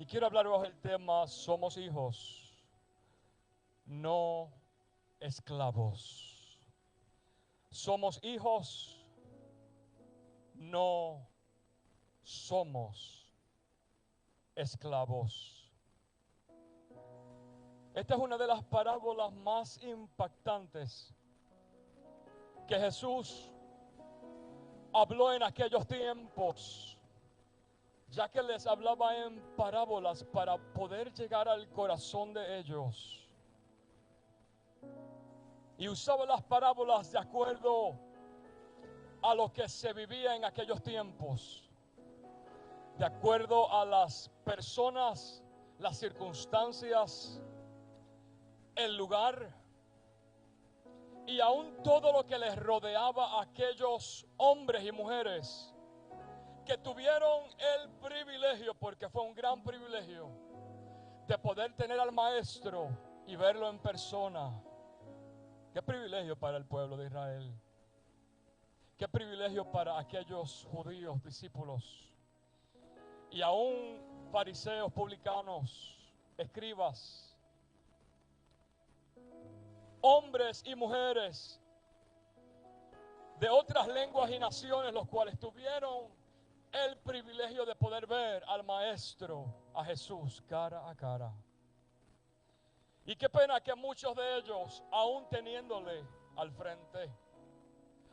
Y quiero hablar bajo el tema: somos hijos, no esclavos. Somos hijos, no somos esclavos. Esta es una de las parábolas más impactantes que Jesús habló en aquellos tiempos, ya que les hablaba en parábolas para poder llegar al corazón de ellos. Y usaba las parábolas de acuerdo a lo que se vivía en aquellos tiempos, de acuerdo a las personas, las circunstancias, el lugar y aún todo lo que les rodeaba a aquellos hombres y mujeres que tuvieron el privilegio, porque fue un gran privilegio, de poder tener al Maestro y verlo en persona. Qué privilegio para el pueblo de Israel. Qué privilegio para aquellos judíos, discípulos, y aún fariseos, publicanos, escribas, hombres y mujeres de otras lenguas y naciones, los cuales tuvieron el privilegio de poder ver al Maestro, a Jesús, cara a cara. Y qué pena que muchos de ellos, aún teniéndole al frente,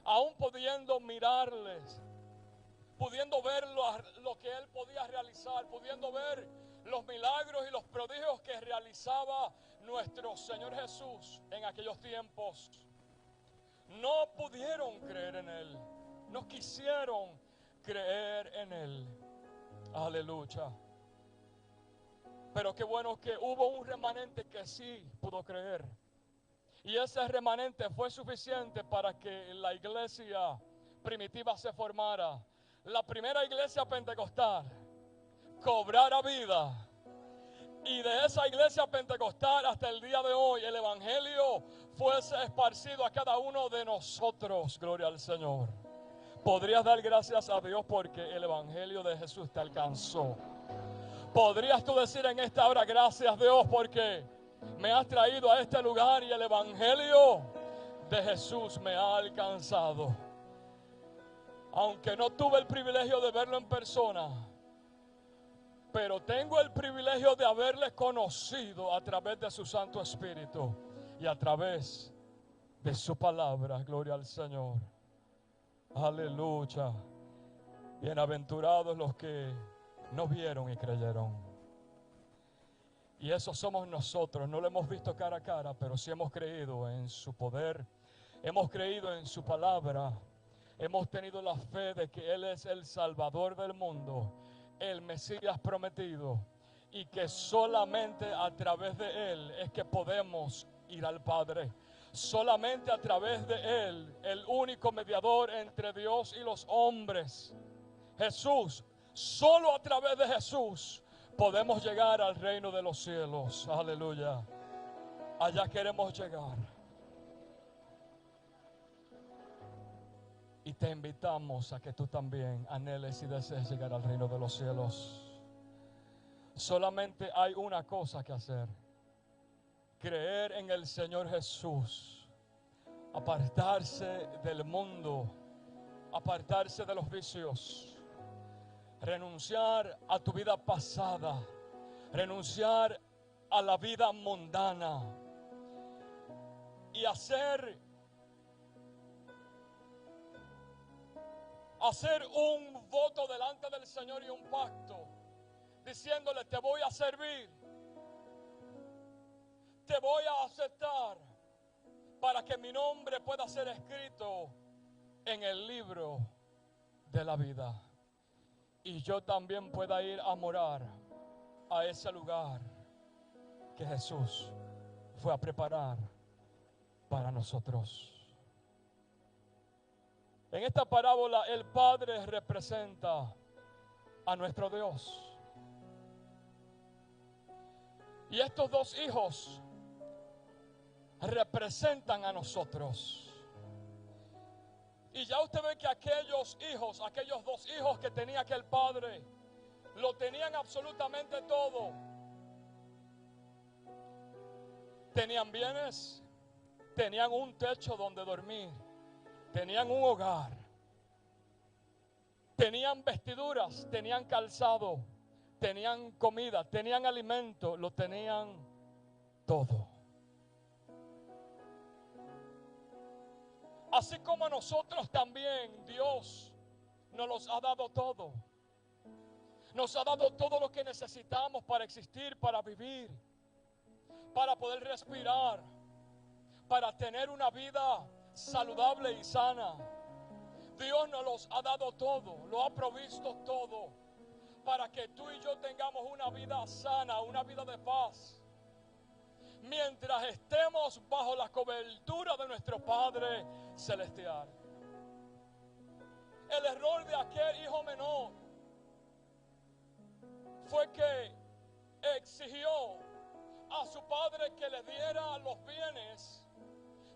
aún pudiendo mirarles, pudiendo ver lo que Él podía realizar, pudiendo ver los milagros y los prodigios que realizaba nuestro Señor Jesús en aquellos tiempos, no pudieron creer en Él, no quisieron creer en Él. Aleluya. Pero qué bueno que hubo un remanente que sí pudo creer. Y ese remanente fue suficiente para que la iglesia primitiva se formara. La primera iglesia pentecostal cobrara vida. Y de esa iglesia pentecostal hasta el día de hoy el evangelio fuese esparcido a cada uno de nosotros. Gloria al Señor. Podrías dar gracias a Dios porque el evangelio de Jesús te alcanzó. Podrías tú decir en esta hora: gracias Dios porque me has traído a este lugar y el evangelio de Jesús me ha alcanzado. Aunque no tuve el privilegio de verlo en persona, pero tengo el privilegio de haberle conocido a través de su Santo Espíritu y a través de su palabra. Gloria al Señor. Aleluya. Bienaventurados los que no vieron y creyeron. Y eso somos nosotros. No lo hemos visto cara a cara, pero sí hemos creído en su poder. Hemos creído en su palabra. Hemos tenido la fe de que Él es el Salvador del mundo, el Mesías prometido, y que solamente a través de Él es que podemos ir al Padre. Solamente a través de Él, el único mediador entre Dios y los hombres, Jesús. Solo a través de Jesús podemos llegar al reino de los cielos. Aleluya. Allá queremos llegar. Y te invitamos a que tú también anheles y desees llegar al reino de los cielos. Solamente hay una cosa que hacer: creer en el Señor Jesús, apartarse del mundo, apartarse de los vicios, renunciar a tu vida pasada, renunciar a la vida mundana y hacer un voto delante del Señor y un pacto, diciéndole: te voy a servir, te voy a aceptar, para que mi nombre pueda ser escrito en el libro de la vida. Y yo también pueda ir a morar a ese lugar que Jesús fue a preparar para nosotros. En esta parábola el Padre representa a nuestro Dios. Y estos dos hijos representan a nosotros. Y ya usted ve que aquellos dos hijos que tenía aquel padre, Lo tenían absolutamente todo. Tenían bienes, tenían un techo donde dormir, tenían un hogar, tenían vestiduras, tenían calzado, tenían comida, tenían alimento, lo tenían todo. Así como a nosotros también Dios nos los ha dado todo. Nos ha dado todo lo que necesitamos para existir, para vivir, para poder respirar, para tener una vida saludable y sana. Dios nos los ha dado todo, lo ha provisto todo, para que tú y yo tengamos una vida sana, una vida de paz. Mientras estemos bajo la cobertura de nuestro Padre Celestial. El error de aquel hijo menor fue que exigió a su padre que le diera los bienes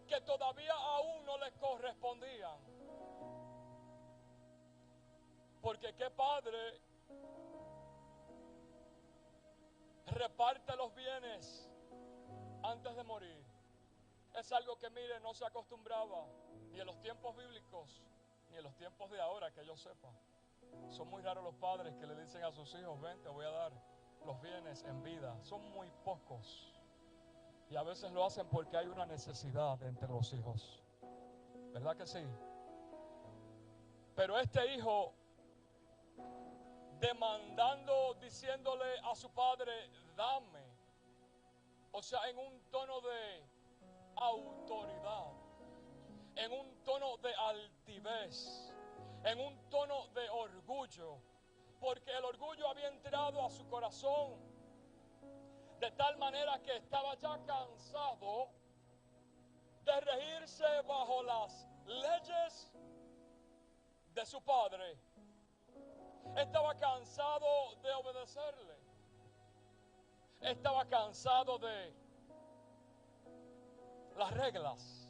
que todavía aún no le correspondían. Porque qué padre reparte los bienes antes de morir. Es algo que, mire, no se acostumbraba ni en los tiempos bíblicos ni en los tiempos de ahora, que yo sepa. Son muy raros los padres que le dicen a sus hijos: ven, te voy a dar los bienes en vida. Son muy pocos. Y a veces lo hacen porque hay una necesidad entre los hijos. ¿Verdad que sí? Pero este hijo, demandando, diciéndole a su padre: dame. O sea, en un tono de autoridad, en un tono de altivez, en un tono de orgullo, porque el orgullo había entrado a su corazón de tal manera que estaba ya cansado de regirse bajo las leyes de su padre. Estaba cansado de obedecerle. Estaba cansado de las reglas.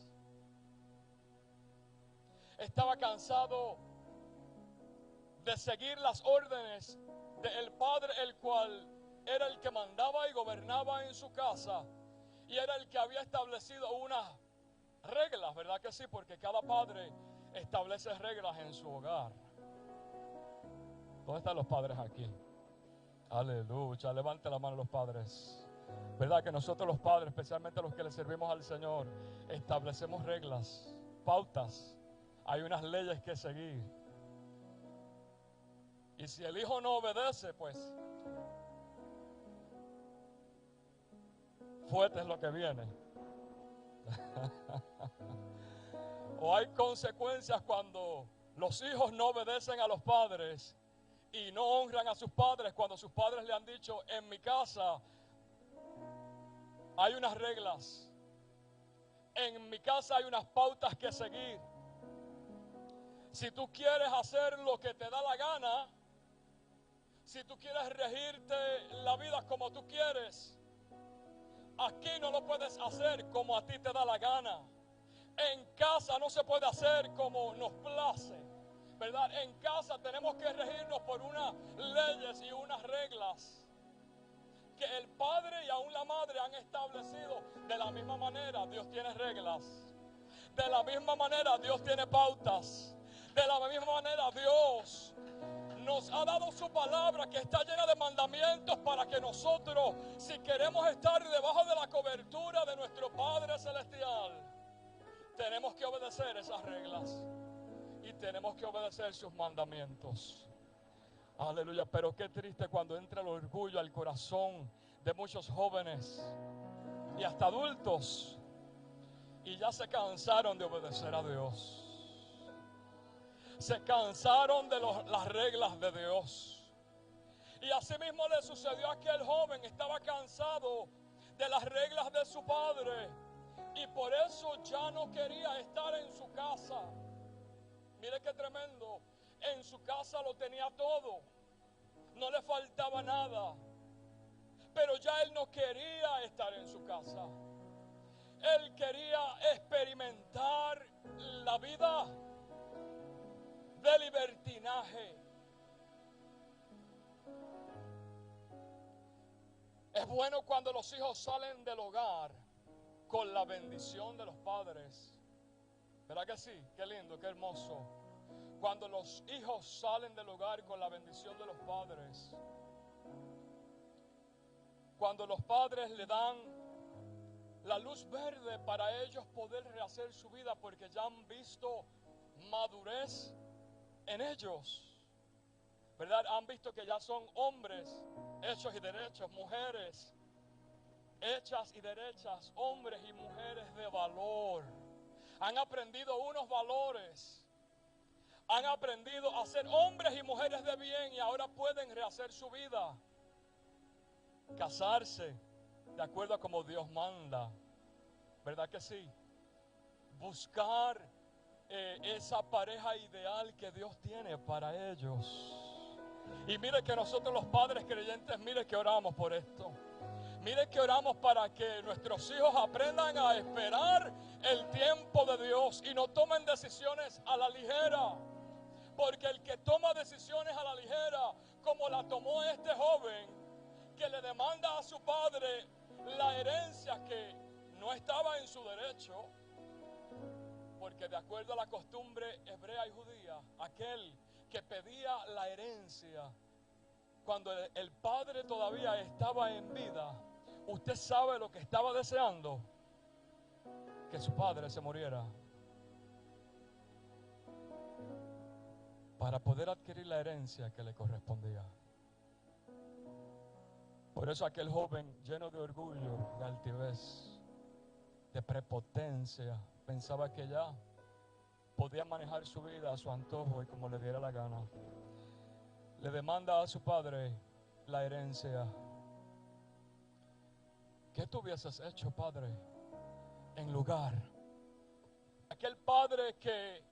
Estaba cansado de seguir las órdenes del padre, el cual era el que mandaba y gobernaba en su casa, y era el que había establecido unas reglas, ¿verdad que sí? Porque cada padre establece reglas en su hogar. ¿Dónde están los padres aquí? Aleluya, levante la mano los padres. ¿Verdad que nosotros los padres, especialmente los que le servimos al Señor, establecemos reglas, pautas? Hay unas leyes que seguir. Y si el hijo no obedece, pues fuerte es lo que viene. O hay consecuencias cuando los hijos no obedecen a los padres y no honran a sus padres, cuando sus padres le han dicho: en mi casa hay unas reglas, en mi casa hay unas pautas que seguir. Si tú quieres hacer lo que te da la gana, si tú quieres regirte la vida como tú quieres, aquí no lo puedes hacer como a ti te da la gana. En casa no se puede hacer como nos place, ¿verdad? En casa tenemos que regirnos por unas leyes y unas reglas que el padre y aún la madre han establecido. De la misma manera Dios tiene reglas. De la misma manera Dios tiene pautas. De la misma manera Dios nos ha dado su palabra, que está llena de mandamientos, para que nosotros, si queremos estar debajo de la cobertura de nuestro Padre Celestial, tenemos que obedecer esas reglas y tenemos que obedecer sus mandamientos. Aleluya. Pero qué triste cuando entra el orgullo al corazón de muchos jóvenes y hasta adultos, y ya se cansaron de obedecer a Dios. Se cansaron de las reglas de Dios. Y así mismo le sucedió a aquel joven. Estaba cansado de las reglas de su padre, y por eso ya no quería estar en su casa. Mire qué tremendo. En su casa lo tenía todo, no le faltaba nada, pero ya él no quería estar en su casa. Él quería experimentar la vida de libertinaje. Es bueno cuando los hijos salen del hogar con la bendición de los padres. ¿Verdad que sí? Qué lindo, qué hermoso. Cuando los hijos salen del hogar con la bendición de los padres. Cuando los padres le dan la luz verde para ellos poder rehacer su vida porque ya han visto madurez en ellos. ¿Verdad? Han visto que ya son hombres hechos y derechos, mujeres hechas y derechas, hombres y mujeres de valor. Han aprendido unos valores. Han aprendido a ser hombres y mujeres de bien y ahora pueden rehacer su vida. Casarse de acuerdo a como Dios manda. ¿Verdad que sí? Buscar esa pareja ideal que Dios tiene para ellos. Y mire que nosotros los padres creyentes, mire que oramos por esto. Mire que oramos para que nuestros hijos aprendan a esperar el tiempo de Dios y no tomen decisiones a la ligera. Porque el que toma decisiones a la ligera, como la tomó este joven, que le demanda a su padre la herencia que no estaba en su derecho, porque de acuerdo a la costumbre hebrea y judía, aquel que pedía la herencia cuando el padre todavía estaba en vida, usted sabe lo que estaba deseando, que su padre se muriera para poder adquirir la herencia que le correspondía. Por eso aquel joven lleno de orgullo, de altivez, de prepotencia, pensaba que ya podía manejar su vida a su antojo y como le diera la gana. Le demanda a su padre la herencia. ¿Qué tú hubieses hecho, padre, en lugar? Aquel padre que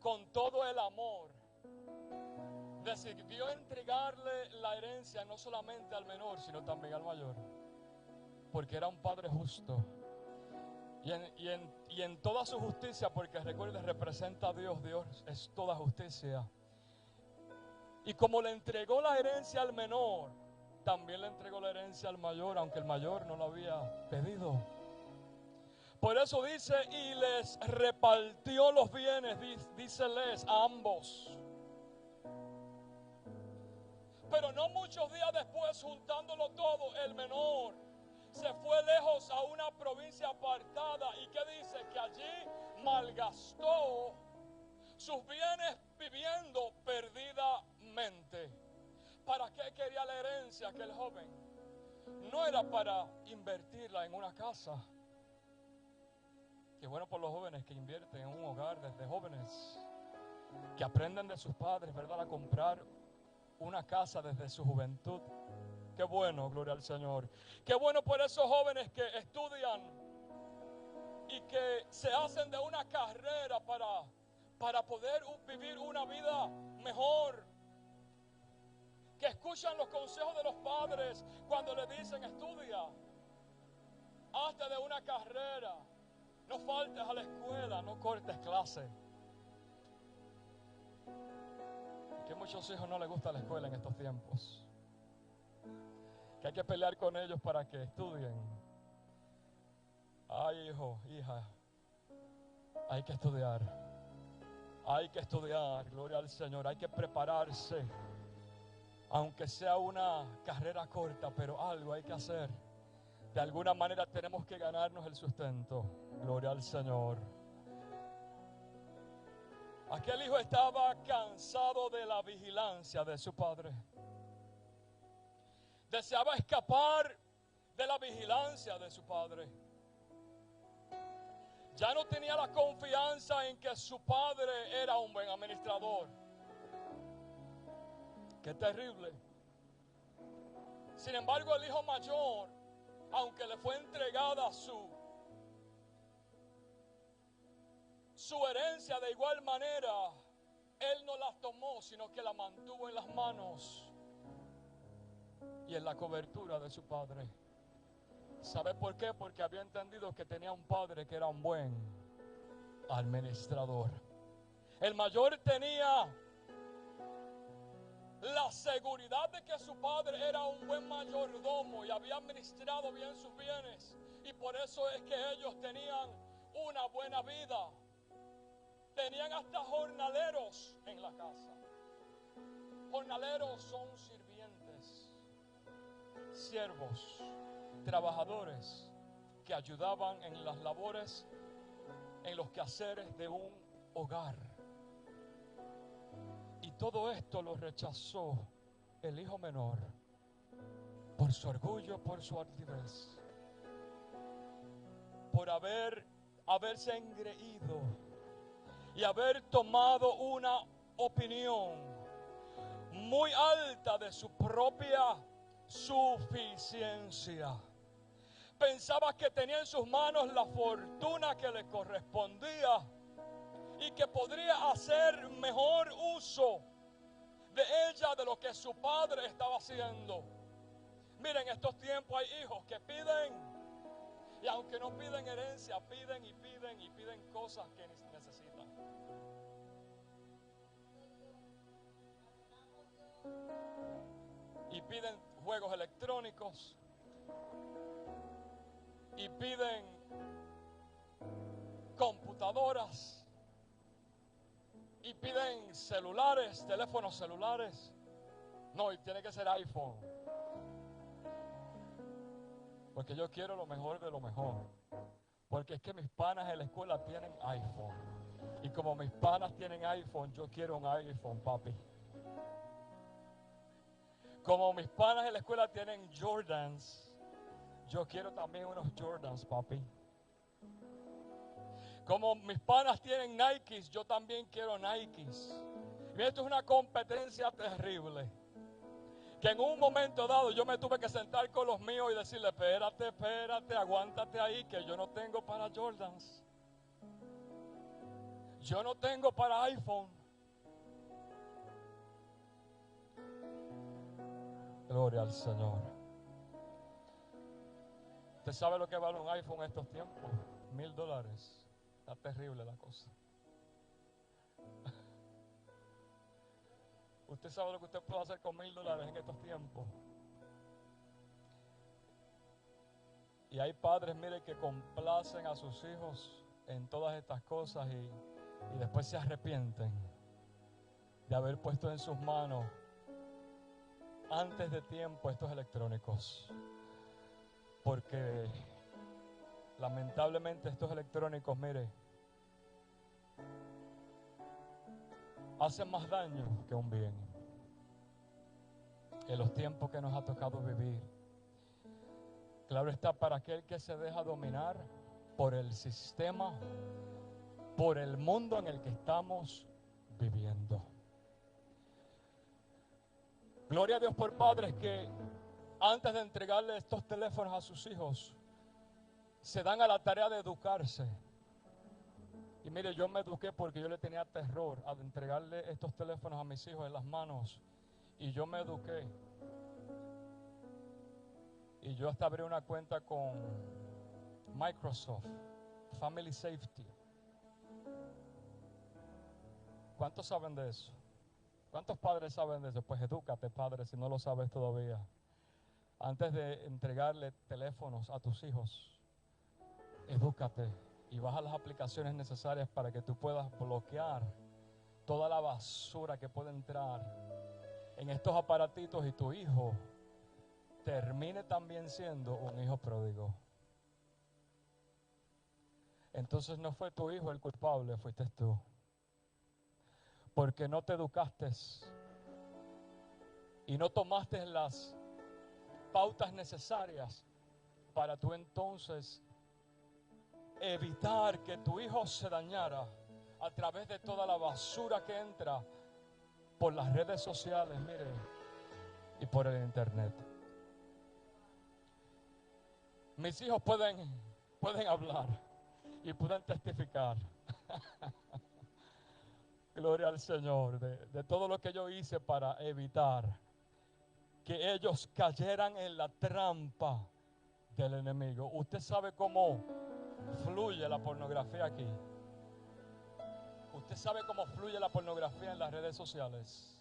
con todo el amor decidió entregarle la herencia no solamente al menor, sino también al mayor, porque era un padre justo. Y en toda su justicia, porque recuerde, representa a Dios, Dios es toda justicia. Y como le entregó la herencia al menor, también le entregó la herencia al mayor, aunque el mayor no lo había pedido. Por eso dice, y les repartió los bienes, díceles a ambos. Pero no muchos días después, juntándolo todo, el menor se fue lejos a una provincia apartada. ¿Y qué dice? Que allí malgastó sus bienes viviendo perdidamente. ¿Para qué quería la herencia aquel joven? No era para invertirla en una casa. Qué bueno por los jóvenes que invierten en un hogar desde jóvenes, que aprenden de sus padres, ¿verdad?, a comprar una casa desde su juventud. Qué bueno, gloria al Señor. Qué bueno por esos jóvenes que estudian y que se hacen de una carrera para poder vivir una vida mejor. Que escuchan los consejos de los padres cuando le dicen estudia, hazte de una carrera, no faltes a la escuela, no cortes clase. Que a muchos hijos no les gusta la escuela en estos tiempos. Que hay que pelear con ellos para que estudien. Ay, hijo, hija, hay que estudiar. Hay que estudiar, gloria al Señor. Hay que prepararse. Aunque sea una carrera corta, pero algo hay que hacer. De alguna manera tenemos que ganarnos el sustento. Gloria al Señor. Aquel hijo estaba cansado de la vigilancia de su padre. Deseaba escapar de la vigilancia de su padre. Ya no tenía la confianza en que su padre era un buen administrador. Qué terrible. Sin embargo, el hijo mayor, aunque le fue entregada su herencia de igual manera, él no la tomó, sino que la mantuvo en las manos y en la cobertura de su padre. ¿Sabe por qué? Porque había entendido que tenía un padre que era un buen administrador. El mayor tenía la seguridad de que su padre era un buen mayordomo y había administrado bien sus bienes. Y por eso es que ellos tenían una buena vida. Tenían hasta jornaleros en la casa. Jornaleros son sirvientes, siervos, trabajadores que ayudaban en las labores, en los quehaceres de un hogar. Y todo esto lo rechazó el hijo menor por su orgullo, por su altivez, por haberse engreído y haber tomado una opinión muy alta de su propia suficiencia. Pensaba que tenía en sus manos la fortuna que le correspondía y que podría hacer mejor uso de ella de lo que su padre estaba haciendo. Miren, en estos tiempos hay hijos que piden, y aunque no piden herencia, piden y piden y piden cosas que necesitan. Y piden juegos electrónicos, y piden computadoras, y piden celulares, teléfonos celulares. No, y tiene que ser iPhone, porque yo quiero lo mejor de lo mejor. Porque es que mis panas en la escuela tienen iPhone, y como mis panas tienen iPhone, yo quiero un iPhone, papi. Como mis panas en la escuela tienen Jordans, yo quiero también unos Jordans, papi. Como mis panas tienen Nikes, yo también quiero Nikes. Y esto es una competencia terrible. Que en un momento dado yo me tuve que sentar con los míos y decirle, espérate, aguántate ahí, que yo no tengo para Jordans. Yo no tengo para iPhone. Gloria al Señor. ¿Usted sabe lo que vale un iPhone en estos tiempos? $1,000. Está terrible la cosa. ¿Usted sabe lo que usted puede hacer con $1,000 en estos tiempos? Y hay padres, mire, que complacen a sus hijos en todas estas cosas y después se arrepienten de haber puesto en sus manos antes de tiempo estos electrónicos. Porque lamentablemente estos electrónicos, mire, hacen más daño que un bien. En los tiempos que nos ha tocado vivir, claro está, para aquel que se deja dominar por el sistema, por el mundo en el que estamos viviendo. Gloria a Dios por padres que antes de entregarle estos teléfonos a sus hijos, se dan a la tarea de educarse. Y mire, yo me eduqué porque yo le tenía terror a entregarle estos teléfonos a mis hijos en las manos. Y yo me eduqué. Y yo hasta abrí una cuenta con Microsoft, Family Safety. ¿Cuántos saben de eso? ¿Cuántos padres saben de eso? Pues edúcate, padre, si no lo sabes todavía. Antes de entregarle teléfonos a tus hijos, edúcate y baja las aplicaciones necesarias para que tú puedas bloquear toda la basura que puede entrar en estos aparatitos y tu hijo termine también siendo un hijo pródigo. Entonces no fue tu hijo el culpable, fuiste tú. Porque no te educaste y no tomaste las pautas necesarias para tú entonces evitar que tu hijo se dañara a través de toda la basura que entra por las redes sociales, mire, y por el internet. Mis hijos pueden hablar y pueden testificar. Gloria al Señor de todo lo que yo hice para evitar que ellos cayeran en la trampa del enemigo. Usted sabe cómo fluye la pornografía aquí. Usted sabe cómo fluye la pornografía en las redes sociales.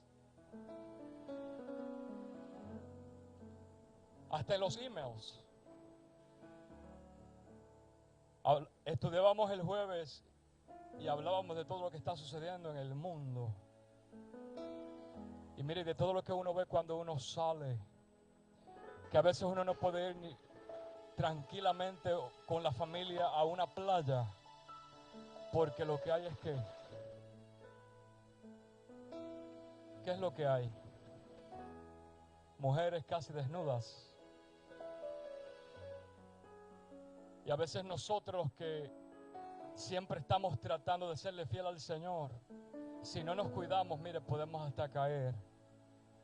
hasta en los emails. Estudiábamos el jueves y hablábamos de todo lo que está sucediendo en el mundo. Y mire, de todo lo que uno ve cuando uno sale, que a veces uno no puede ir ni tranquilamente con la familia a una playa, porque lo que hay es que, ¿qué es lo que hay? Mujeres casi desnudas. Y a veces nosotros que siempre estamos tratando de serle fiel al Señor, si no nos cuidamos, mire, podemos hasta caer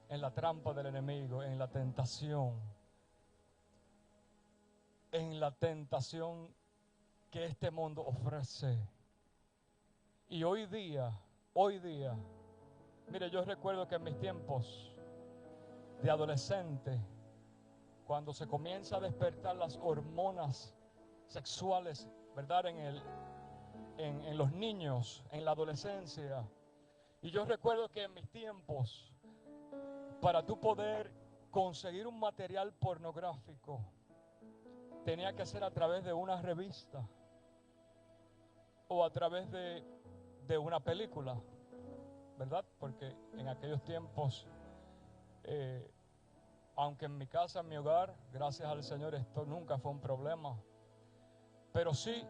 en la trampa del enemigo, en la tentación que este mundo ofrece. Y hoy día, mire, yo recuerdo que en mis tiempos de adolescente, cuando se comienza a despertar las hormonas sexuales, ¿verdad? En los niños, en la adolescencia. Y yo recuerdo que en mis tiempos, para tú poder conseguir un material pornográfico, tenía que ser a través de una revista o a través de una película, ¿verdad? Porque en aquellos tiempos, aunque en mi casa, en mi hogar, gracias al Señor, esto nunca fue un problema. Pero sí,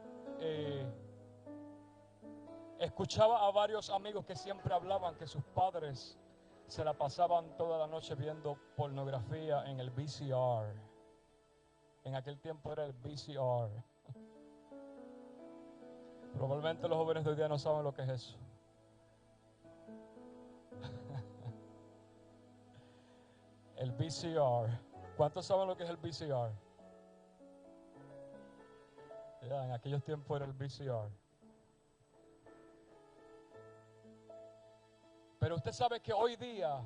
escuchaba a varios amigos que siempre hablaban que sus padres se la pasaban toda la noche viendo pornografía en el VCR. En aquel tiempo era el VCR. Probablemente los jóvenes de hoy día no saben lo que es eso. El VCR. ¿Cuántos saben lo que es el VCR? Ya, en aquellos tiempos era el VCR. Pero usted sabe que hoy día,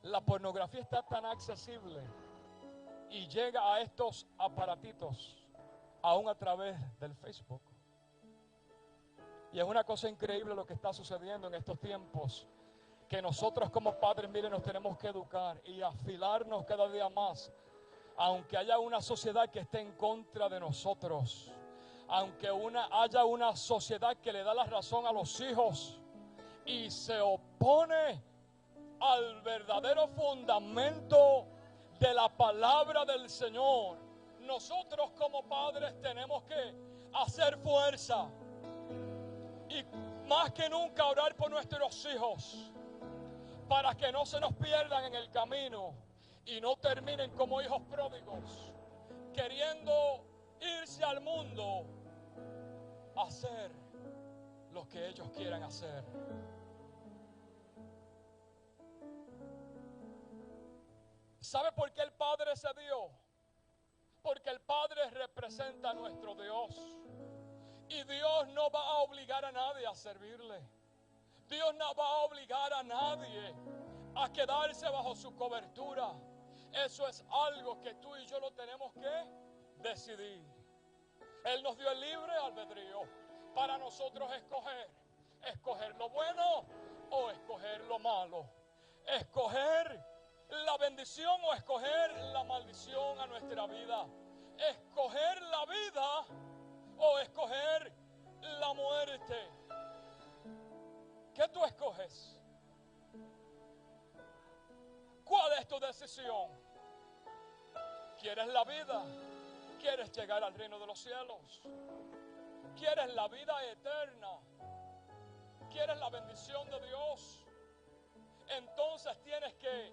la pornografía está tan accesible y llega a estos aparatitos aún a través del Facebook. Y es una cosa increíble lo que está sucediendo en estos tiempos, que nosotros como padres, miren, nos tenemos que educar y afilarnos cada día más, aunque haya una sociedad que esté en contra de nosotros, aunque haya una sociedad que le da la razón a los hijos y se opone al verdadero fundamento de la palabra del Señor. Nosotros como padres tenemos que hacer fuerza y más que nunca orar por nuestros hijos para que no se nos pierdan en el camino y no terminen como hijos pródigos, queriendo irse al mundo a hacer lo que ellos quieran hacer. ¿Sabe por qué el Padre se dio? Porque el Padre representa a nuestro Dios. Y Dios no va a obligar a nadie a servirle. Dios no va a obligar a nadie a quedarse bajo su cobertura. Eso es algo que tú y yo lo tenemos que decidir. Él nos dio el libre albedrío para nosotros escoger lo bueno o escoger lo malo, escoger la bendición o escoger la maldición a nuestra vida, escoger la vida o escoger la muerte. ¿Qué tú escoges? ¿Cuál es tu decisión? ¿Quieres la vida? ¿Quieres llegar al reino de los cielos? ¿Quieres la vida eterna? ¿Quieres la bendición de Dios? Entonces tienes que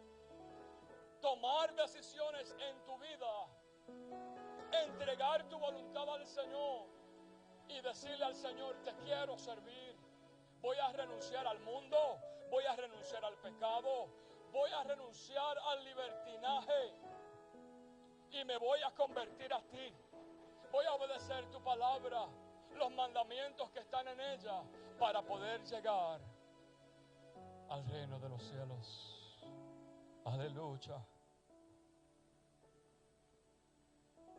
tomar decisiones en tu vida, entregar tu voluntad al Señor y decirle al Señor: te quiero servir. Voy a renunciar al mundo, voy a renunciar al pecado, voy a renunciar al libertinaje y me voy a convertir a ti. Voy a obedecer tu palabra, los mandamientos que están en ella, para poder llegar al reino de los cielos. Aleluya.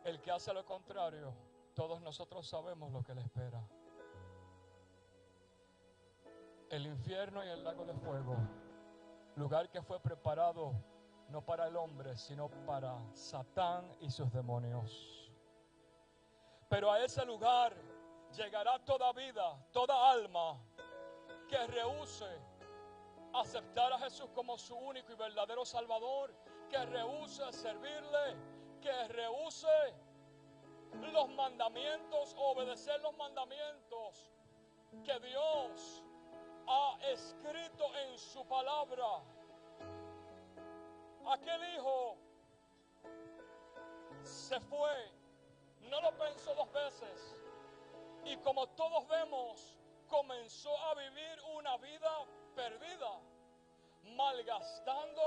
El que hace lo contrario, todos nosotros sabemos lo que le espera. El infierno y el lago de fuego, lugar que fue preparado no para el hombre, sino para Satán y sus demonios. Pero a ese lugar llegará toda vida, toda alma que rehúse aceptar a Jesús como su único y verdadero Salvador, que rehúse servirle, que rehúse los mandamientos, obedecer los mandamientos que Dios ha escrito en su palabra. Aquel hijo se fue, no lo pensó dos veces, y como todos vemos, comenzó a vivir una vida perdida, malgastando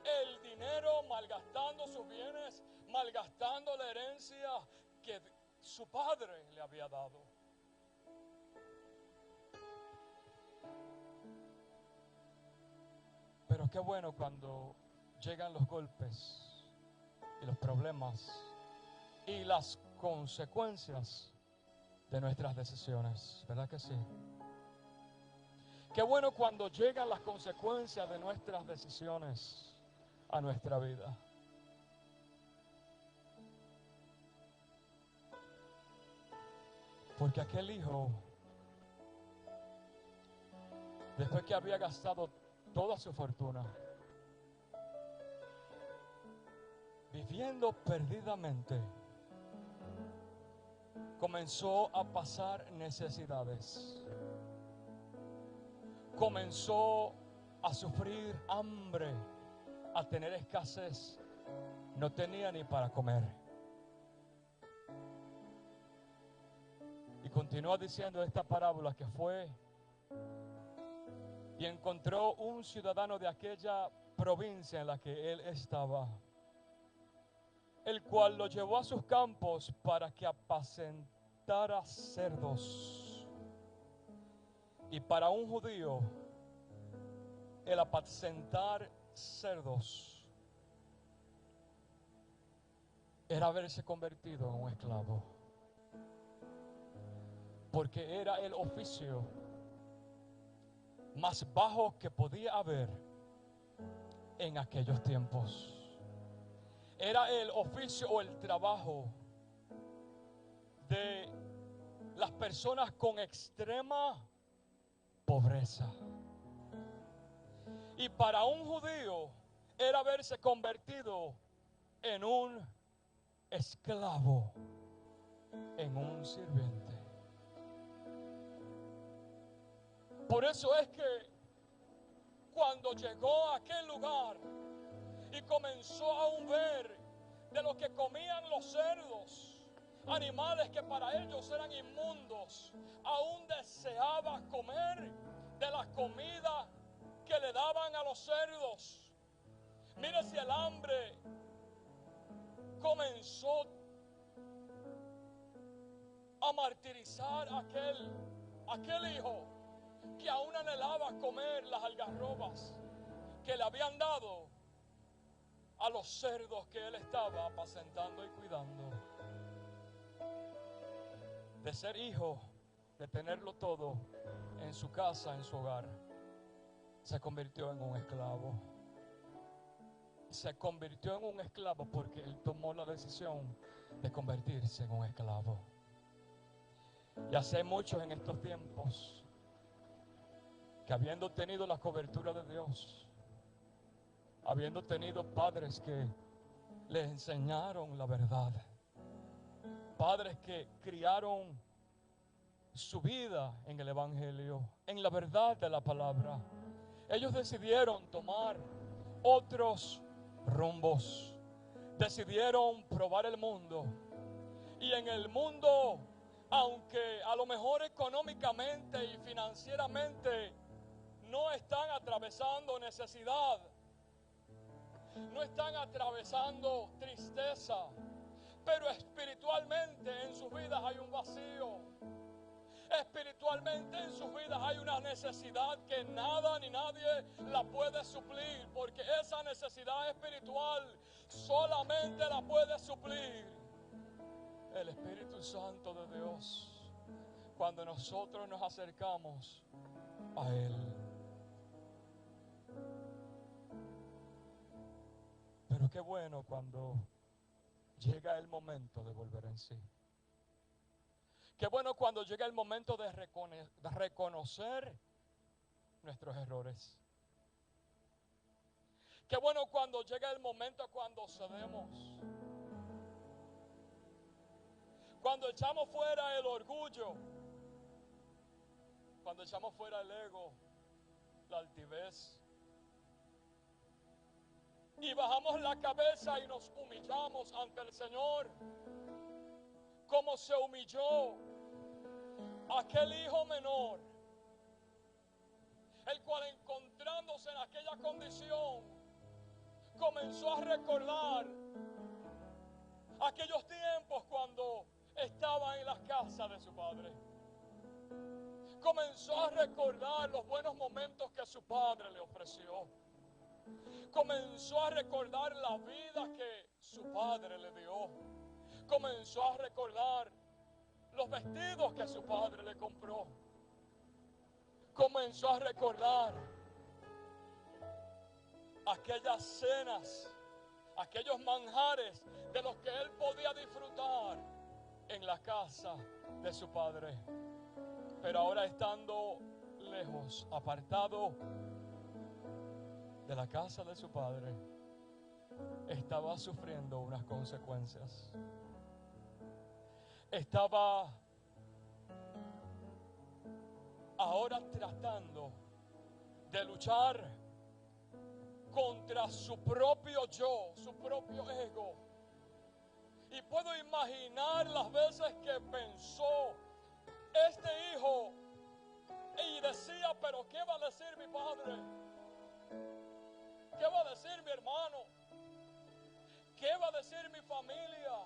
el dinero, malgastando sus bienes, malgastando la herencia que su padre le había dado. Pero qué bueno cuando llegan los golpes y los problemas y las consecuencias de nuestras decisiones, ¿verdad que sí? Qué bueno cuando llegan las consecuencias de nuestras decisiones a nuestra vida. Porque aquel hijo, después que había gastado toda su fortuna, viviendo perdidamente, comenzó a pasar necesidades. Comenzó a sufrir hambre, a tener escasez. No tenía ni para comer. Y continúa diciendo esta parábola que fue y encontró un ciudadano de aquella provincia en la que él estaba, el cual lo llevó a sus campos para que apacentara cerdos. Y para un judío, el apacentar cerdos era haberse convertido en un esclavo, porque era el oficio más bajo que podía haber en aquellos tiempos. Era el oficio o el trabajo de las personas con extrema pobreza. Y para un judío era haberse convertido en un esclavo, en un sirviente. Por eso es que cuando llegó a aquel lugar y comenzó a ver de lo que comían los cerdos, animales que para ellos eran inmundos, aún deseaba comer de la comida que le daban a los cerdos. Mire si el hambre comenzó a martirizar a aquel hijo que aún anhelaba comer las algarrobas que le habían dado a los cerdos que él estaba apacentando y cuidando. De ser hijo, de tenerlo todo en su casa, en su hogar, se convirtió en un esclavo. Se convirtió en un esclavo porque él tomó la decisión de convertirse en un esclavo. Y así hay muchos en estos tiempos que, habiendo tenido la cobertura de Dios, habiendo tenido padres que les enseñaron la verdad, padres que criaron su vida en el Evangelio, en la verdad de la palabra, ellos decidieron tomar otros rumbos, decidieron probar el mundo. Y en el mundo, aunque a lo mejor económicamente y financieramente no están atravesando necesidad, no están atravesando tristeza, pero espiritualmente en sus vidas hay un vacío. Espiritualmente en sus vidas hay una necesidad que nada ni nadie la puede suplir, porque esa necesidad espiritual solamente la puede suplir el Espíritu Santo de Dios cuando nosotros nos acercamos a Él. qué bueno cuando llega el momento de volver en sí. Qué bueno cuando llega el momento de reconocer nuestros errores. Qué bueno cuando llega el momento cuando cedemos. Cuando echamos fuera el orgullo. Cuando echamos fuera el ego, la altivez. Y bajamos la cabeza y nos humillamos ante el Señor. Como se humilló aquel hijo menor, el cual encontrándose en aquella condición, comenzó a recordar aquellos tiempos cuando estaba en la casa de su padre. Comenzó a recordar los buenos momentos que su padre le ofreció. Comenzó a recordar la vida que su padre le dio. Comenzó a recordar los vestidos que su padre le compró. Comenzó a recordar aquellas cenas, aquellos manjares de los que él podía disfrutar en la casa de su padre. Pero ahora, estando lejos, apartado de la casa de su padre, estaba sufriendo unas consecuencias. Estaba ahora tratando de luchar contra su propio yo, su propio ego. Y puedo imaginar las veces que pensó este hijo y decía: pero ¿qué va a decir mi padre? ¿Qué va a decir mi hermano? ¿Qué va a decir mi familia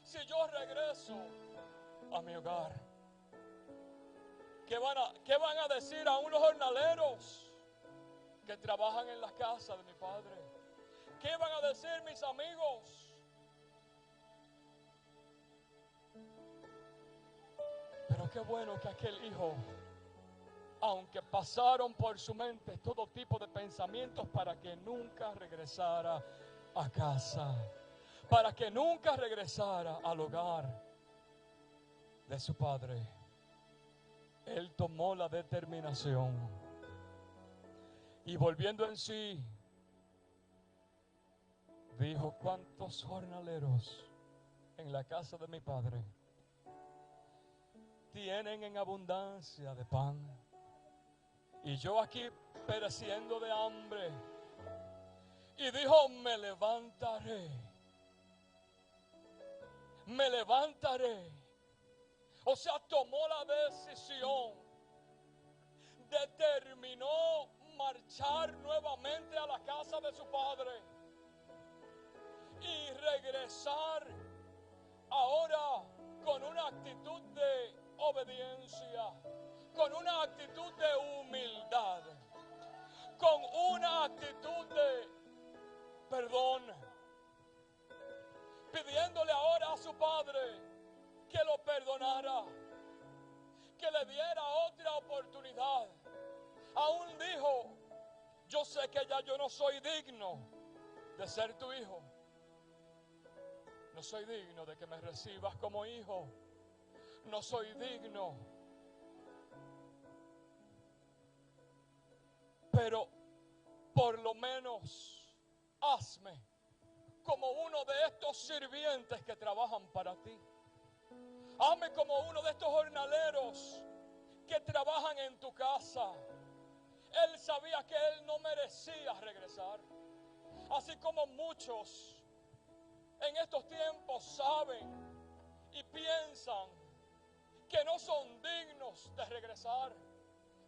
si yo regreso a mi hogar? ¿Qué van a decir aún los jornaleros que trabajan en la casa de mi padre? ¿Qué van a decir mis amigos? Pero qué bueno que aquel hijo, aunque pasaron por su mente todo tipo de pensamientos para que nunca regresara a casa, para que nunca regresara al hogar de su padre, él tomó la determinación y, volviendo en sí, dijo: ¿cuántos jornaleros en la casa de mi padre tienen en abundancia de pan, y yo aquí pereciendo de hambre? Y dijo: me levantaré. Me levantaré. O sea, tomó la decisión. Determinó marchar nuevamente a la casa de su padre y regresar ahora con una actitud de obediencia, con una actitud de humildad, con una actitud de perdón, pidiéndole ahora a su padre que lo perdonara, que le diera otra oportunidad. Aún dijo: yo sé que ya yo no soy digno de ser tu hijo, no soy digno de que me recibas como hijo, no soy digno, pero por lo menos hazme como uno de estos sirvientes que trabajan para ti. Hazme como uno de estos jornaleros que trabajan en tu casa. Él sabía que él no merecía regresar, así como muchos en estos tiempos saben y piensan que no son dignos de regresar.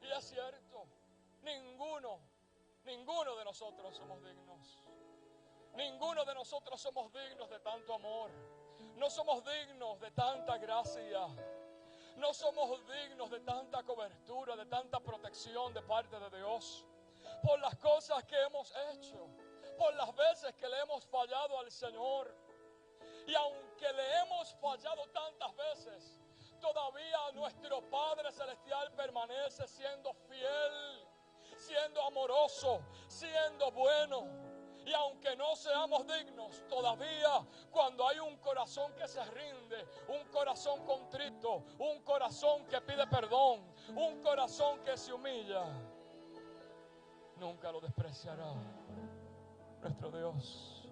Y es cierto, ninguno de nosotros somos dignos. Ninguno de nosotros somos dignos de tanto amor. No somos dignos de tanta gracia. No somos dignos de tanta cobertura, de tanta protección de parte de Dios. Por las cosas que hemos hecho, por las veces que le hemos fallado al Señor. Y aunque le hemos fallado tantas veces, todavía nuestro Padre Celestial permanece siendo fiel, siendo amoroso, siendo bueno. Y aunque no seamos dignos, todavía cuando hay un corazón que se rinde, un corazón contrito, un corazón que pide perdón, un corazón que se humilla, nunca lo despreciará nuestro Dios.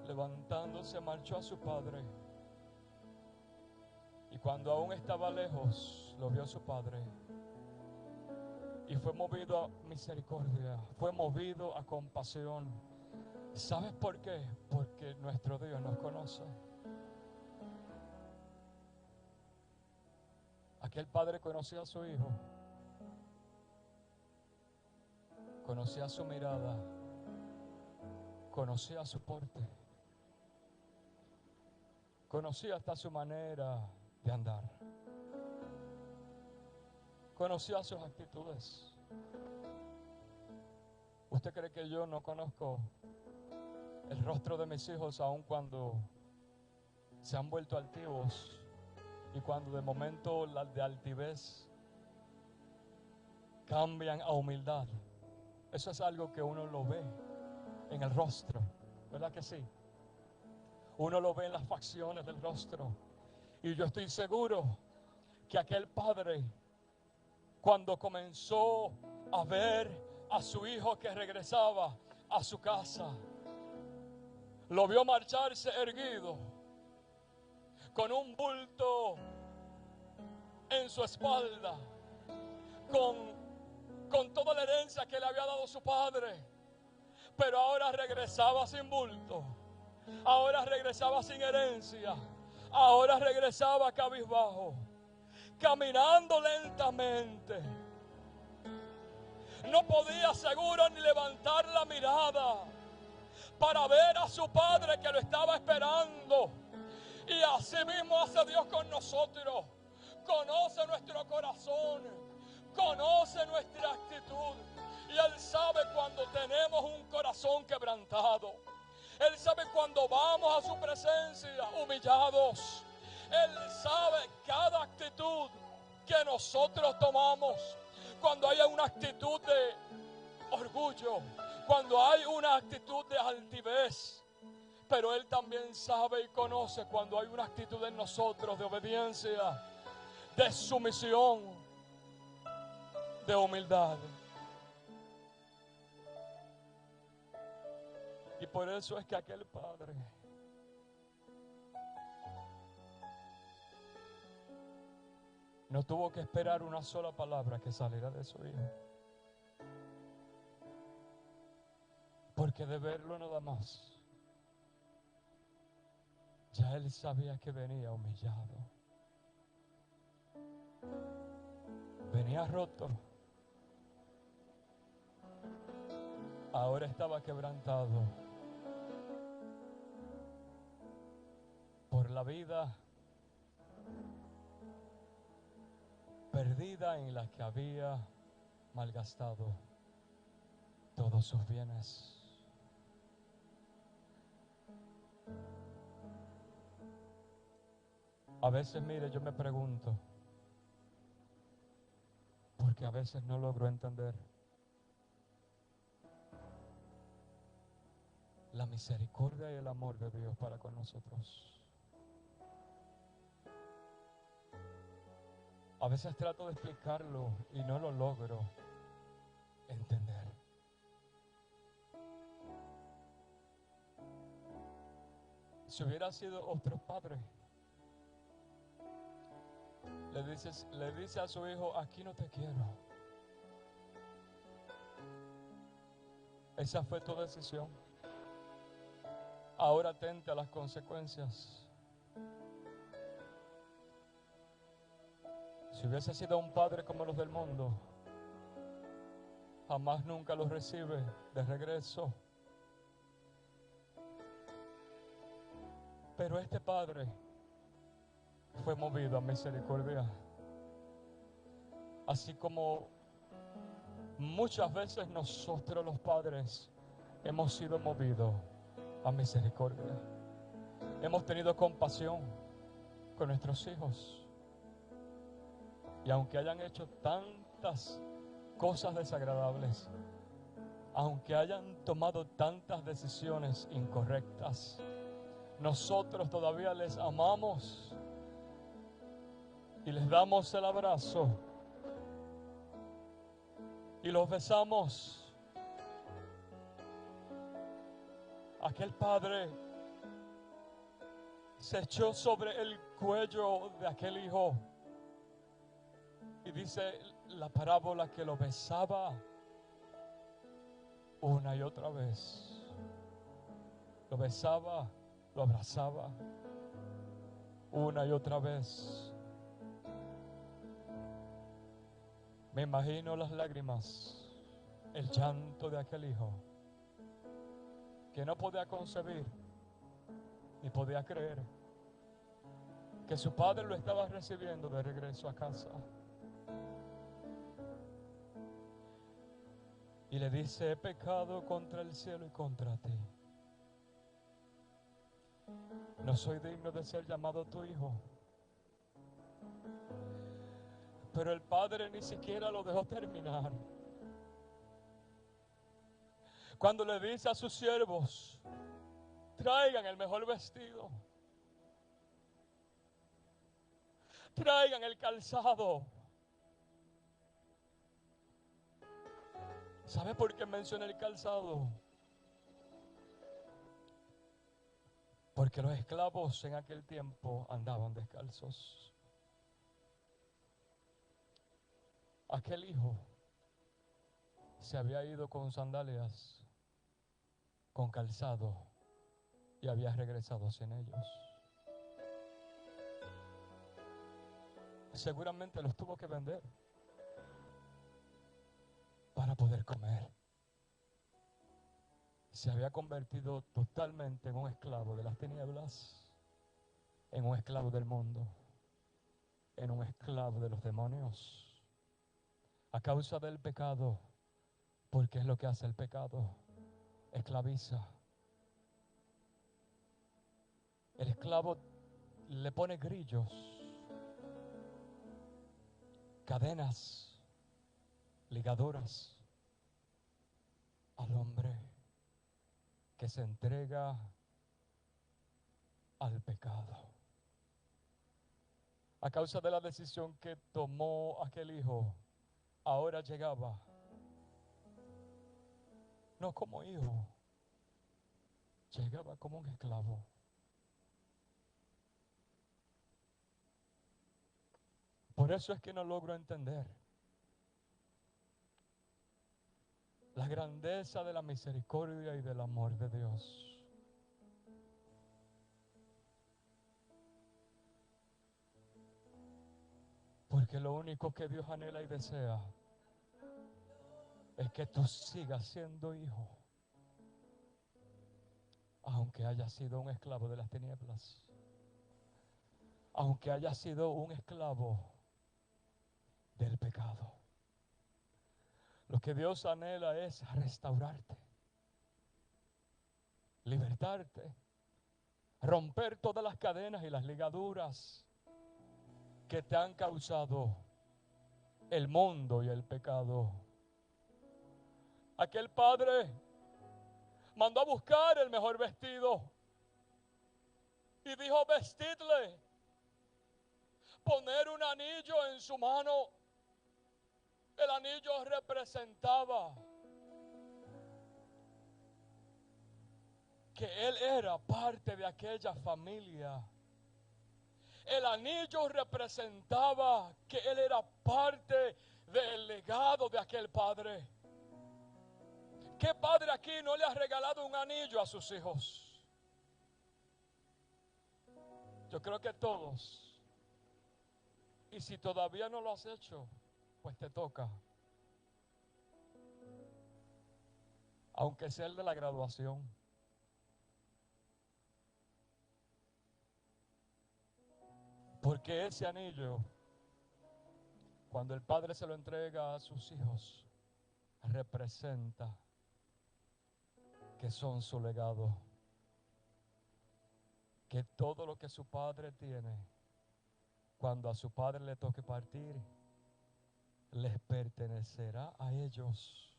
Levantándose, marchó a su padre. Y cuando aún estaba lejos, lo vio su padre. Y fue movido a misericordia, fue movido a compasión. ¿Sabes por qué? Porque nuestro Dios nos conoce. Aquel padre conocía a su hijo, conocía su mirada, conocía su porte, conocía hasta su manera de andar, conocía sus actitudes. ¿Usted cree que yo no conozco el rostro de mis hijos aun cuando se han vuelto altivos y cuando de momento las de altivez cambian a humildad? Eso es algo que uno lo ve en el rostro, ¿verdad que sí? Uno lo ve en las facciones del rostro. Y yo estoy seguro que aquel padre, cuando comenzó a ver a su hijo que regresaba a su casa, lo vio marcharse erguido, con un bulto en su espalda, con toda la herencia que le había dado su padre. Pero ahora regresaba sin bulto, ahora regresaba sin herencia, ahora regresaba cabizbajo, caminando lentamente. No podía seguro ni levantar la mirada para ver a su padre que lo estaba esperando. Y así mismo hace Dios con nosotros. Conoce nuestro corazón, conoce nuestra actitud. Y Él sabe cuando tenemos un corazón quebrantado. Él sabe cuando vamos a su presencia humillados. Él sabe cada actitud que nosotros tomamos. Cuando hay una actitud de orgullo, cuando hay una actitud de altivez. Pero Él también sabe y conoce cuando hay una actitud en nosotros de obediencia, de sumisión, de humildad. Y por eso es que aquel padre no tuvo que esperar una sola palabra que saliera de su hijo. Porque de verlo nada más, ya él sabía que venía humillado, venía roto, ahora estaba quebrantado por la vida perdida en la que había malgastado todos sus bienes. A veces, mire, yo me pregunto, porque a veces no logro entender la misericordia y el amor de Dios para con nosotros. A veces trato de explicarlo y no lo logro entender. Si hubiera sido otro padre, le dice a su hijo: aquí no te quiero. Esa fue tu decisión. Ahora atente a las consecuencias. Si hubiese sido un padre como los del mundo, jamás nunca los recibe de regreso. Pero este padre fue movido a misericordia. Así como muchas veces nosotros los padres hemos sido movidos a misericordia. Hemos tenido compasión con nuestros hijos. Y aunque hayan hecho tantas cosas desagradables, aunque hayan tomado tantas decisiones incorrectas, nosotros todavía les amamos y les damos el abrazo y los besamos. Aquel padre se echó sobre el cuello de aquel hijo y dice la parábola que lo besaba una y otra vez. Lo besaba, lo abrazaba una y otra vez. Me imagino las lágrimas, el llanto de aquel hijo que no podía concebir ni podía creer que su padre lo estaba recibiendo de regreso a casa. Y le dice: he pecado contra el cielo y contra ti. No soy digno de ser llamado tu hijo. Pero el padre ni siquiera lo dejó terminar. Cuando le dice a sus siervos: traigan el mejor vestido, traigan el calzado. ¿Sabe por qué menciona el calzado? Porque los esclavos en aquel tiempo andaban descalzos. Aquel hijo se había ido con sandalias, con calzado, y había regresado sin ellos. Seguramente los tuvo que vender para poder comer. Se había convertido totalmente en un esclavo de las tinieblas, en un esclavo del mundo, en un esclavo de los demonios, a causa del pecado, porque es lo que hace el pecado: esclaviza. El esclavo le pone grillos, cadenas, ligaduras al hombre que se entrega al pecado. A causa de la decisión que tomó aquel hijo, ahora llegaba no como hijo, llegaba como un esclavo. Por eso es que no logro entender la grandeza de la misericordia y del amor de Dios. Porque lo único que Dios anhela y desea es que tú sigas siendo hijo, aunque hayas sido un esclavo de las tinieblas, aunque hayas sido un esclavo del pecado. Lo que Dios anhela es restaurarte, libertarte, romper todas las cadenas y las ligaduras que te han causado el mundo y el pecado. Aquel padre mandó a buscar el mejor vestido y dijo: vestidle, poner un anillo en su mano. El anillo representaba que él era parte de aquella familia. El anillo representaba que él era parte del legado de aquel padre. ¿Qué padre aquí no le ha regalado un anillo a sus hijos? Yo creo que todos. Y si todavía no lo has hecho, pues te toca. Aunque sea el de la graduación. Porque ese anillo, cuando el padre se lo entrega a sus hijos, representa que son su legado. Que todo lo que su padre tiene, cuando a su padre le toque partir, les pertenecerá a ellos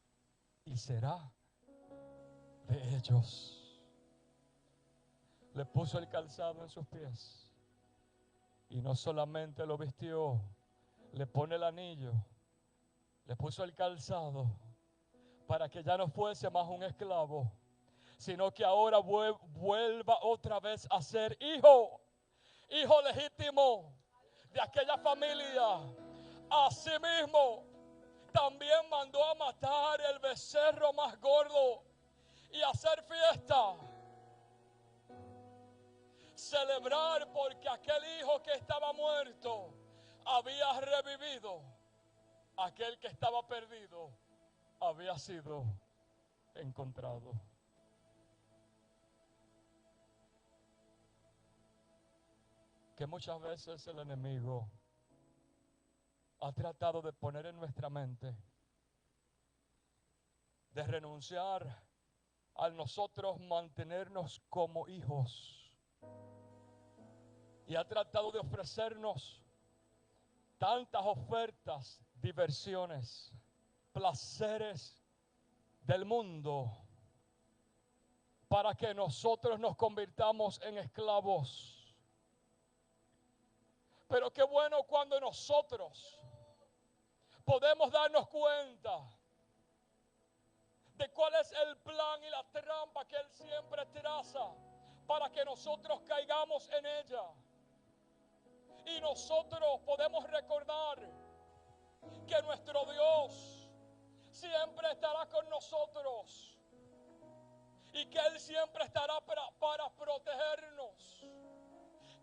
y será de ellos. Le puso el calzado en sus pies y no solamente lo vistió, le pone el anillo, le puso el calzado para que ya no fuese más un esclavo, sino que ahora vuelva otra vez a ser hijo legítimo de aquella familia. Asimismo, también mandó a matar el becerro más gordo y hacer fiesta. Celebrar porque aquel hijo que estaba muerto había revivido. Aquel que estaba perdido había sido encontrado. Que muchas veces el enemigo ha tratado de poner en nuestra mente, de renunciar a nosotros mantenernos como hijos. Y ha tratado de ofrecernos tantas ofertas, diversiones, placeres del mundo, para que nosotros nos convirtamos en esclavos. Pero qué bueno cuando nosotros podemos darnos cuenta de cuál es el plan y la trampa que Él siempre traza para que nosotros caigamos en ella. Y nosotros podemos recordar que nuestro Dios siempre estará con nosotros y que Él siempre estará para protegernos,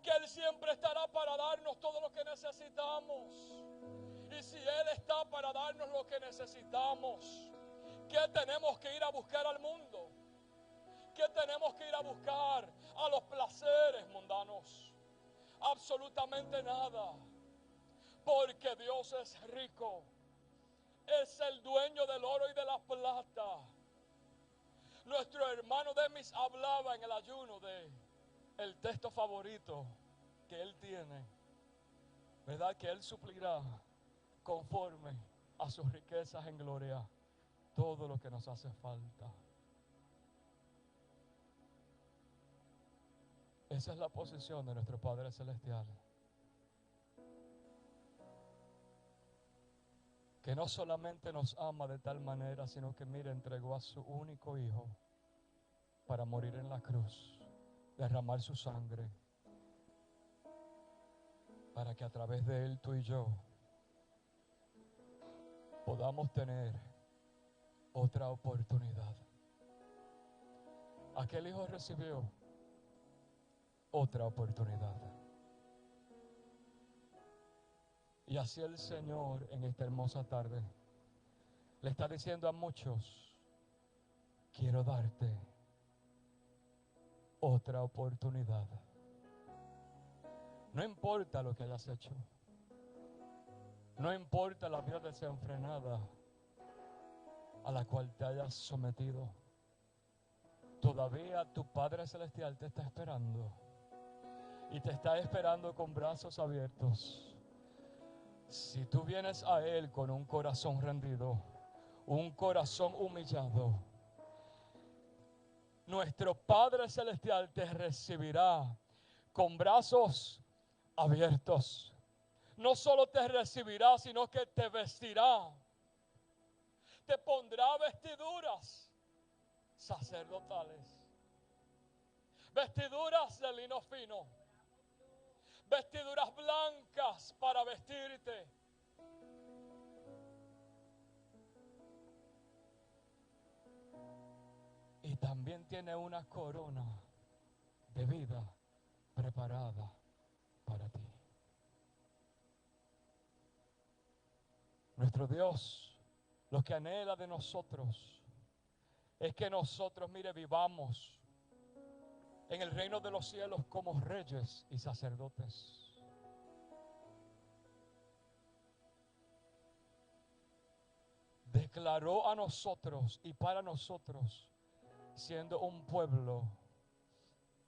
que Él siempre estará para darnos todo lo que necesitamos. Y si Él está para darnos lo que necesitamos, ¿qué tenemos que ir a buscar al mundo? ¿Qué tenemos que ir a buscar a los placeres mundanos? Absolutamente nada, porque Dios es rico, es el dueño del oro y de la plata. Nuestro hermano Demis hablaba en el ayuno de el texto favorito que él tiene, ¿verdad? Que Él suplirá conforme a sus riquezas en gloria todo lo que nos hace falta. Esa es la posición de nuestro Padre Celestial, que no solamente nos ama de tal manera, sino que, mire, entregó a su único Hijo para morir en la cruz, derramar su sangre, para que a través de Él tú y yo podamos tener otra oportunidad. Aquel Hijo recibió otra oportunidad. Y así el Señor en esta hermosa tarde le está diciendo a muchos: quiero darte otra oportunidad. No importa lo que hayas hecho, no importa la vida desenfrenada a la cual te hayas sometido, todavía tu Padre Celestial te está esperando, y te está esperando con brazos abiertos. Si tú vienes a Él con un corazón rendido, un corazón humillado, nuestro Padre Celestial te recibirá con brazos abiertos. No solo te recibirá, sino que te vestirá. Te pondrá vestiduras sacerdotales, vestiduras de lino fino, vestiduras blancas para vestirte. Y también tiene una corona de vida preparada para ti. Nuestro Dios, lo que anhela de nosotros es que nosotros, mire, vivamos en el reino de los cielos como reyes y sacerdotes. Declaró a nosotros y para nosotros, siendo un pueblo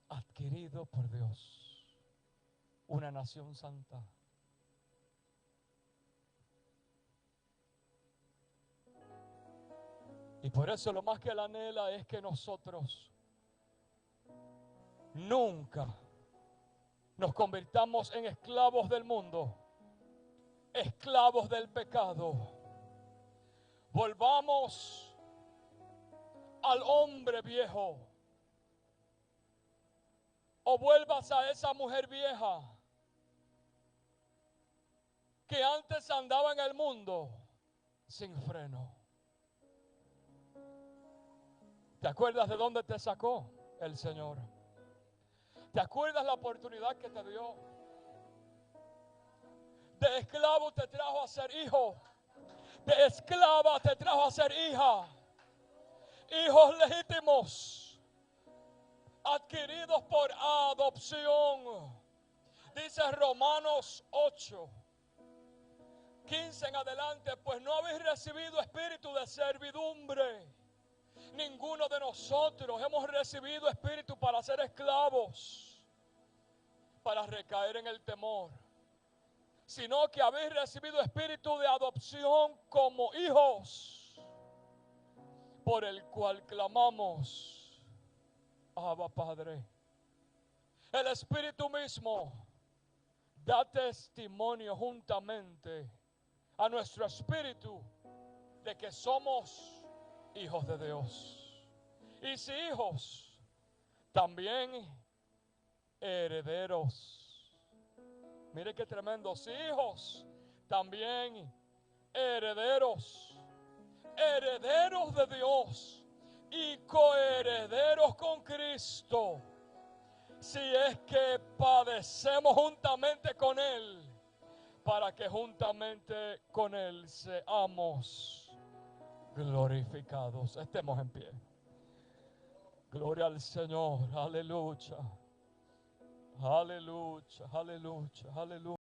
adquirido por Dios, una nación santa. Y por eso lo más que Él anhela es que nosotros nunca nos convirtamos en esclavos del mundo, esclavos del pecado. Volvamos al hombre viejo, o vuelvas a esa mujer vieja que antes andaba en el mundo sin freno. ¿Te acuerdas de dónde te sacó el Señor? ¿Te acuerdas la oportunidad que te dio? De esclavo te trajo a ser hijo. De esclava te trajo a ser hija. Hijos legítimos, adquiridos por adopción. Dice Romanos 8:15 en adelante, pues no habéis recibido espíritu de servidumbre. Ninguno de nosotros hemos recibido espíritu para ser esclavos, para recaer en el temor, sino que habéis recibido espíritu de adopción como hijos, por el cual clamamos, Abba Padre. El Espíritu mismo da testimonio juntamente a nuestro espíritu de que somos hijos de Dios. Y si hijos, también herederos. Mire qué tremendo. Si hijos, también herederos. Herederos de Dios y coherederos con Cristo, si es que padecemos juntamente con Él, para que juntamente con Él seamos glorificados. Estemos en pie. Gloria al Señor. Aleluya. Aleluya. Aleluya. Aleluya.